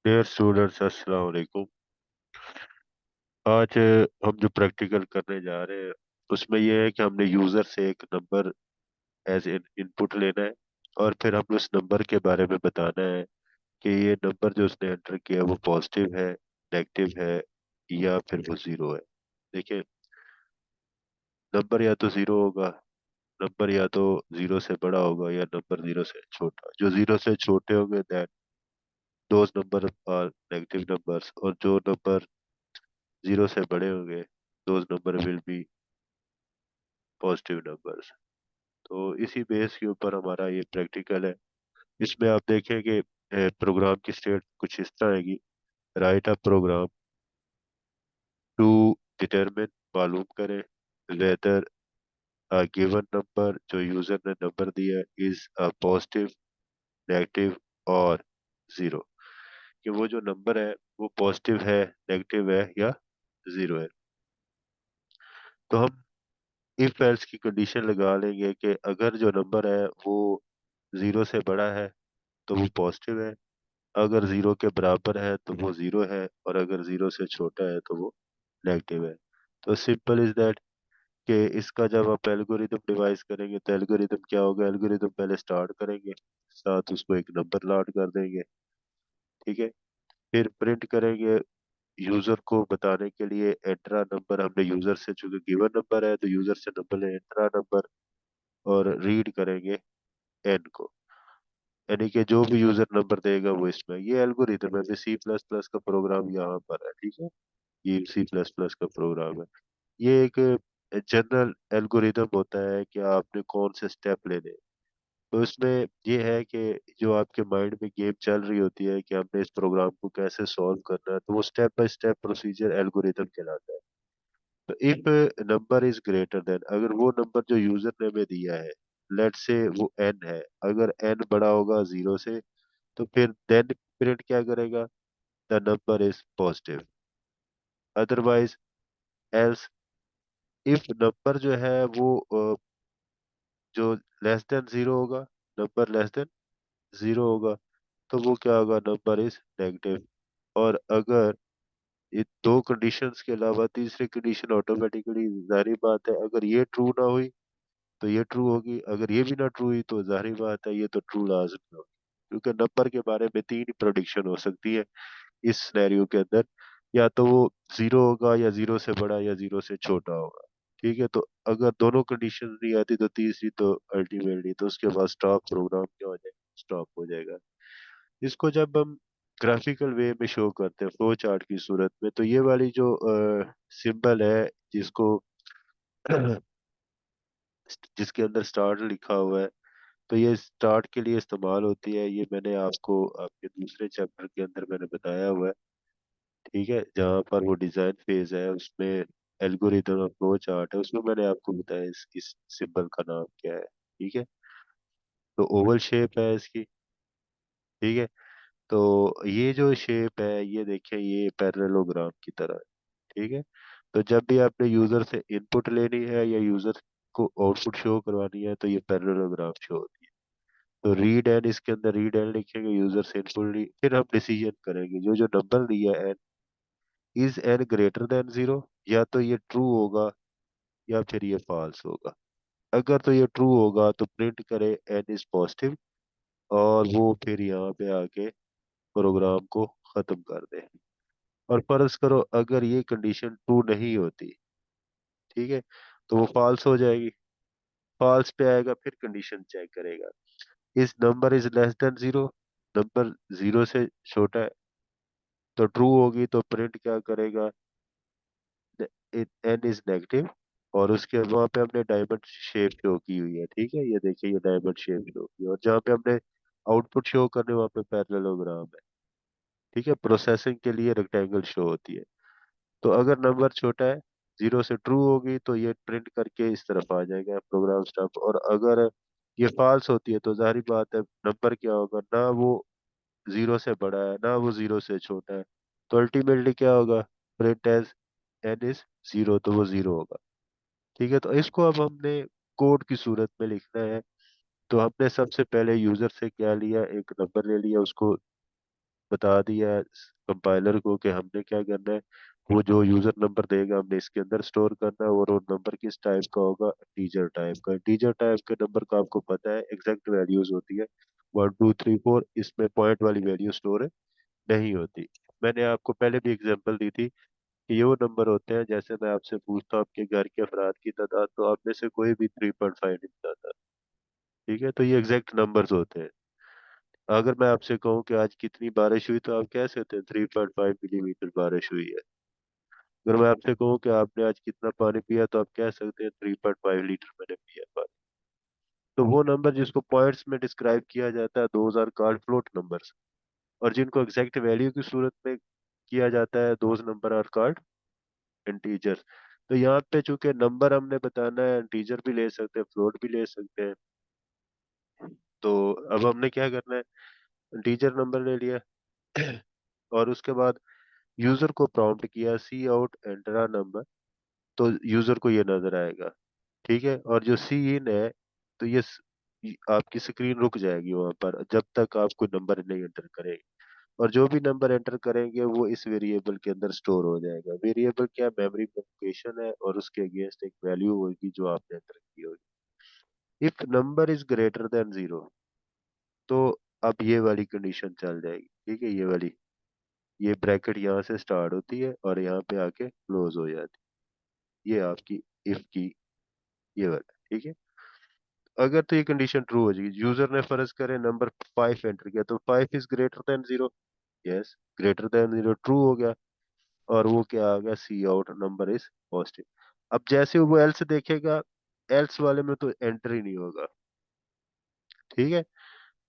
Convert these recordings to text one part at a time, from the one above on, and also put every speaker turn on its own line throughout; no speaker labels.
Dear students, अस्सलाम वालेकुम। आज हम जो प्रैक्टिकल करने जा रहे हैं उसमें यह है कि हमने यूज़र से एक नंबर एज इनपुट लेना है और फिर हमने उस नंबर के बारे में बताना है कि ये नंबर जो उसने एंटर किया वो पॉजिटिव है, नेगेटिव है या फिर वो ज़ीरो है। देखिए, नंबर या तो ज़ीरो होगा, नंबर या तो ज़ीरो से बड़ा होगा या नंबर ज़ीरो से छोटा। जो ज़ीरो से छोटे होंगे that those number are negative numbers, और जो नंबर ज़ीरो से बड़े होंगे those number will be positive numbers. तो इसी बेस के ऊपर हमारा ये प्रैक्टिकल है। इसमें आप देखेंगे प्रोग्राम की स्टेट कुछ इस तरह है। Write a program to determine, मालूम करें वेदर अ गिवन नंबर, जो यूजर ने नंबर दिया इज अ पॉजिटिव, नेगेटिव और जीरो, कि वो जो नंबर है वो पॉजिटिव है, नेगेटिव है या जीरो है। तो हम इफ एल्स की कंडीशन लगा लेंगे कि अगर जो नंबर है वो जीरो से बड़ा है तो वो पॉजिटिव है, अगर जीरो के बराबर है तो वो जीरो है, और अगर जीरो से छोटा है तो वो नेगेटिव है। तो सिंपल इज दैट कि इसका जब आप एल्गोरिदम डिवाइस करेंगे तो एल्गोरिदम क्या होगा, एल्गोरिदम पहले स्टार्ट करेंगे, साथ उसको एक नंबर लॉट कर देंगे। ठीक है, फिर प्रिंट करेंगे यूजर को बताने के लिए एंट्रा नंबर, हमने यूजर से, चूंकि गिवन नंबर है तो यूजर से नंबर ले एंट्रा नंबर, और रीड करेंगे एन को, यानी कि जो भी यूजर नंबर देगा वो इसमें। ये एल्गोरिदम है, सी प्लस प्लस का प्रोग्राम यहाँ पर है। ठीक है, ये सी प्लस प्लस का प्रोग्राम है। ये एक जनरल एल्गोरिदम होता है कि आपने कौन से स्टेप लेने हैं। तो इसमें ये है कि जो आपके माइंड में गेम चल रही होती है कि हमने इस प्रोग्राम को कैसे सॉल्व करना है, तो वो step by step procedure algorithm कहलाता है। तो if number is greater than, अगर वो नंबर जो यूजर ने हमें दिया है, लेट से वो एन है, अगर एन बड़ा होगा जीरो से, तो फिर देन प्रिंट क्या करेगा, the number is positive. Otherwise else, if number जो है वो जो लेस देन जीरो होगा, नंबर लेस देन जीरो होगा, तो वो क्या होगा, नंबर इज नेगेटिव। और अगर ये दो कंडीशंस के अलावा तीसरी कंडीशन ऑटोमेटिकली, जाहिर बात है अगर ये ट्रू ना हुई तो ये ट्रू होगी, अगर ये भी ना ट्रू हुई तो जाहिर बात है ये तो ट्रू लाजमी होगी। क्योंकि नंबर के बारे में तीन ही प्रोडिक्शन हो सकती है इस सिनेरियो के अंदर, या तो वो जीरो होगा या जीरो से बड़ा या जीरो से छोटा होगा। ठीक है, तो अगर दोनों कंडीशन नहीं आती तो तीसरी तो अल्टीमेटली, तो उसके बाद स्टॉप, प्रोग्राम क्या हो जाएगा, स्टॉप हो जाएगा। इसको जब हम ग्राफिकल वे में शो करते हैं फ्लो चार्ट की सूरत में, तो ये वाली जो सिंबल है जिसको जिसके अंदर स्टार्ट लिखा हुआ है, तो ये स्टार्ट के लिए इस्तेमाल होती है। ये मैंने आपको आपके दूसरे चैप्टर के अंदर मैंने बताया हुआ है। ठीक है, जहाँ पर वो डिजाइन फेज है उसमें एल्गोरिथम फ्लो चार्ट है, उसमें मैंने आपको बताया इस सिंबल का नाम क्या है। ठीक है, तो ओवल शेप है इसकी। ठीक है, तो ये जो शेप है ये देखिए, ये पैरेललोग्राम की तरह है। ठीक है, तो जब भी आपने यूजर से इनपुट लेनी है या यूजर को आउटपुट शो करवानी है तो ये पैरेललोग्राम शो होती है। तो रीड एन, इसके अंदर रीड एन लिखेंगे, यूजर से इनपुट ली, फिर हम डिसीजन करेंगे जो जो नंबर लिया n, is n greater than zero, या तो ये ट्रू होगा या फिर ये फॉल्स होगा। अगर तो ये ट्रू होगा तो प्रिंट करे एन इज पॉजिटिव, और वो फिर यहाँ पे आके प्रोग्राम को खत्म कर दे। और फर्ज करो अगर ये कंडीशन ट्रू नहीं होती, ठीक है, तो वो फॉल्स हो जाएगी। फॉल्स पे आएगा, फिर कंडीशन चेक करेगा, इस number is less than zero, number zero से छोटा है, तो ट्रू होगी तो प्रिंट क्या करेगा, एन इज नेगेटिव। और उसके वहां पे हमने डायमंड शेप शो की हुई है। ठीक है, ये देखिए ये डायमंड शेप शो की, और जहाँ पे हमने आउटपुट शो करने वहां पे पैरेललोग्राम है। ठीक है, प्रोसेसिंग के लिए रेक्टेंगल शो होती है। तो अगर नंबर छोटा है, जीरो से ट्रू होगी तो ये प्रिंट करके इस तरफ आ जाएगा प्रोग्राम स्टफ, और अगर ये फॉल्स होती है तो जाहिर बात है नंबर क्या होगा, ना वो जीरो से बड़ा है ना वो जीरो से छोटा है, तो अल्टीमेटली क्या होगा, print as n is zero, तो वो जीरो होगा। ठीक है, तो इसको अब हमने कोड की सूरत में लिखना है। तो हमने सबसे पहले यूजर से क्या लिया, एक नंबर ले लिया, उसको बता दिया कंपाइलर को कि हमने क्या करना है। वो जो यूजर नंबर देगा हमने इसके अंदर स्टोर करना है, और वो नंबर किस टाइप का होगा, इंटीजर टाइप का। इंटीजर टाइप के नंबर का आपको पता है एग्जैक्ट वैल्यूज होती है 1 2 3 4, इसमें पॉइंट वाली वैल्यू स्टोर नहीं होती। मैंने आपको पहले भी एग्जांपल दी थी कि ये वो नंबर होते हैं, जैसे मैं आपसे पूछता हूँ आपके घर के अफराद की तादाद, तो आप में से कोई भी 3.5 नहीं बताता। ठीक है, तो ये एग्जैक्ट नंबर्स होते हैं। अगर मैं आपसे कहूँ कि आज कितनी बारिश हुई, तो आप कह सकते हैं 3.5 मिलीमीटर बारिश हुई है। अगर मैं आपसे कहूँ कि आपने आज कितना पानी पिया, तो आप कह सकते हैं 3.5 लीटर मैंने पिया पानी। तो वो नंबर जिसको पॉइंट्स में डिस्क्राइब किया जाता है, 2000 फ्लोट नंबर्स। और जिनको एग्जैक्ट वैल्यू की सूरत में किया जाता है, those number are called integer. तो यहाँ पे चूंकि नंबर हमने बताना है, इंटीजर भी ले सकते हैं, फ्लोट भी ले सकते हैं। तो अब हमने क्या करना है, इंटीजर नंबर ले लिया और उसके बाद यूजर को प्रॉम्प्ट किया सी आउट एंटर अ नंबर। तो यूजर को ये नजर आएगा। ठीक है, और जो सी इन है, तो आपकी स्क्रीन रुक जाएगी वहां पर जब तक आप कोई नंबर नहीं एंटर करेंगे। और जो भी नंबर एंटर करेंगे वो इस वेरिएबल के अंदर स्टोर हो जाएगा। वेरिएबल क्या, मेमोरी लोकेशन है, और उसके अगेंस्ट एक वैल्यू होगी जो आपने एंटर की होगी। If number is greater than 0, तो अब ये वाली कंडीशन चल जाएगी। ठीक है, ये वाली, ये ब्रैकेट यहाँ से स्टार्ट होती है और यहाँ पे आके क्लोज हो जाती है। ये आपकी इफ की ये वाला। ठीक है, अगर तो ये कंडीशन ट्रू हो जाएगी, यूजर ने फर्ज करे नंबर 5 एंटर किया, तो 5 is greater than 0। Yes, greater than 0 true हो गया। और वो क्या आ गया, सी आउट नंबर इज पॉजिटिव। अब जैसे वो एल्स देखेगा, एल्स वाले में तो एंटर ही नहीं होगा। ठीक है,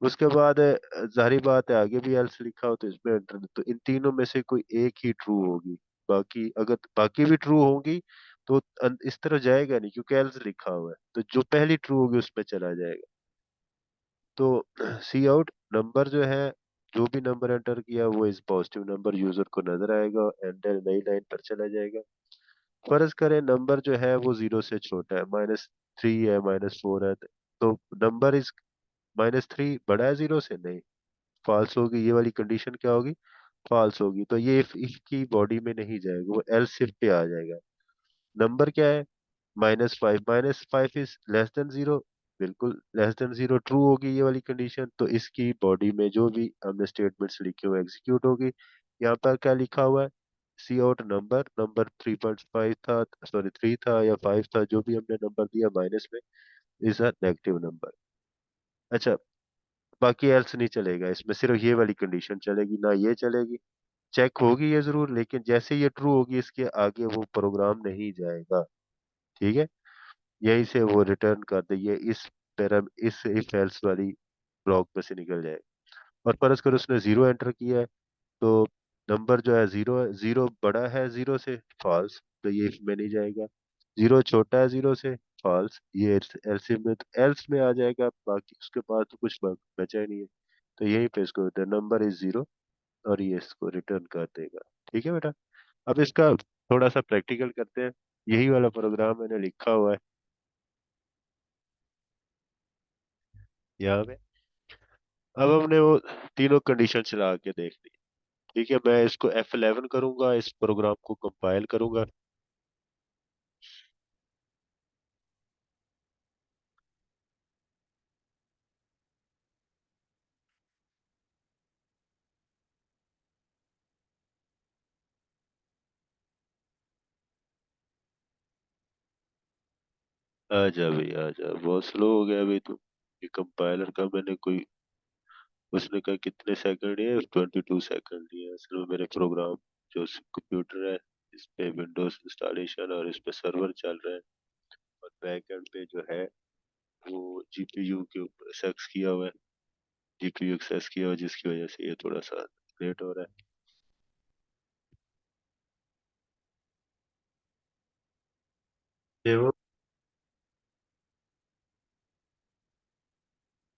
उसके बाद जाहिर बात है आगे भी एल्स लिखा हो तो इसमें एंटर नहीं, तो इन तीनों में से कोई एक ही ट्रू होगी। बाकी अगर बाकी भी ट्रू होंगी तो इस तरह जाएगा नहीं, क्योंकि एल्स लिखा हुआ है, तो जो पहली ट्रू होगी उसमें चला जाएगा। तो सी आउट नंबर जो है, जो भी नंबर एंटर किया वो इस पॉजिटिव नंबर यूजर को नजर आएगा, एंटर नई लाइन पर चला जाएगा। फर्ज करें नंबर जो है वो 0 से छोटा है, -3 है, -4 है, तो नंबर इज -3 बड़ा है 0 से, नहीं, फॉल्स होगी। ये वाली कंडीशन क्या होगी, फॉल्स होगी। तो ये इफ की बॉडी में नहीं जाएगा, वो एल्स इफ पे आ जाएगा। नंबर क्या है, -5, -5 इज लेस देन 0, बिल्कुल लेस देन 0 ट्रू होगी ये वाली कंडीशन। तो इसकी बॉडी में जो भी हमने स्टेटमेंट्स लिखे हुए एग्जीक्यूट होगी। यहाँ पर क्या लिखा हुआ है, सी आउट नंबर, नंबर 3.5 था, सॉरी 3 था या 5 था, जो भी हमने नंबर दिया माइनस में, इज अ नेगेटिव नंबर। अच्छा, बाकी एल्स नहीं चलेगा इसमें, सिर्फ ये वाली कंडीशन चलेगी, ना ये चलेगी। चेक होगी ये जरूर, लेकिन जैसे ये ट्रू होगी इसके आगे वो प्रोग्राम नहीं जाएगा। ठीक है, यहीं से वो रिटर्न कर दे, ये इस इफ एल्स वाली ब्लॉक में से निकल जाए। और फर्ज कर उसने 0 एंटर किया है, तो नंबर जो है 0 है, 0 बड़ा है 0 से, फॉल्स, तो ये इफ में नहीं जाएगा। 0 छोटा है 0 से, फॉल्स, ये एल्स में, तो एल्स में आ जाएगा। बाकी उसके पास तो कुछ बचा ही नहीं है, तो यहीं पे इसको नंबर इज 0, और ये इसको रिटर्न कर देगा। ठीक है बेटा, अब इसका थोड़ा सा प्रैक्टिकल करते हैं। यही वाला प्रोग्राम मैंने लिखा हुआ है यहाँ पे। अब हमने वो तीनों कंडीशन चला के देख ली। ठीक है, मैं इसको F11 करूंगा, इस प्रोग्राम को कंपाइल करूंगा। आजा भाई आजा, बहुत स्लो हो गया अभी तो। ये कंपाइलर का मैंने कोई, उसने कहा कितने सेकंड है, 22 सेकंड लिए असल में। मेरे प्रोग्राम जो कंप्यूटर है, इस पे विंडोज इंस्टॉलेशन और इस पे सर्वर चल रहा है, और बैक एंड पे जो है वो जीपीयू के ऊपर एक्सेस किया हुआ है, जीपीयू एक्सेस किया हुआ है, जिसकी वजह से ये थोड़ा सा लेट हो रहा है। ये वो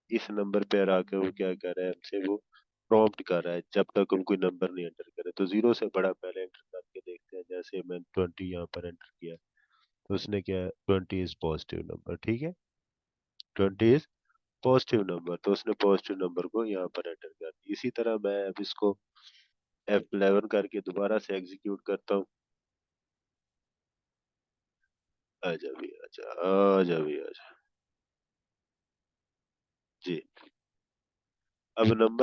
इस नंबर पे आके वो क्या कर रहा है हमसे, वो प्रॉम्प्ट कर रहा है जब तक हम कोई नंबर नहीं एंटर करे। तो 0 से बड़ा पहले एंटर करके देखते हैं, जैसे मैंने 20 यहाँ पर एंटर किया, तो उसने क्या, 20 इज पॉजिटिव नंबर। ठीक है, 20 इज पॉजिटिव नंबर, तो उसने पॉजिटिव नंबर को यहाँ पर एंटर कर दिया। इसी तरह मैं अब इसको F11 करके दोबारा से एग्जीक्यूट करता हूँ। आजा भी आजा, आजा भी आजा। जी। अब नंबर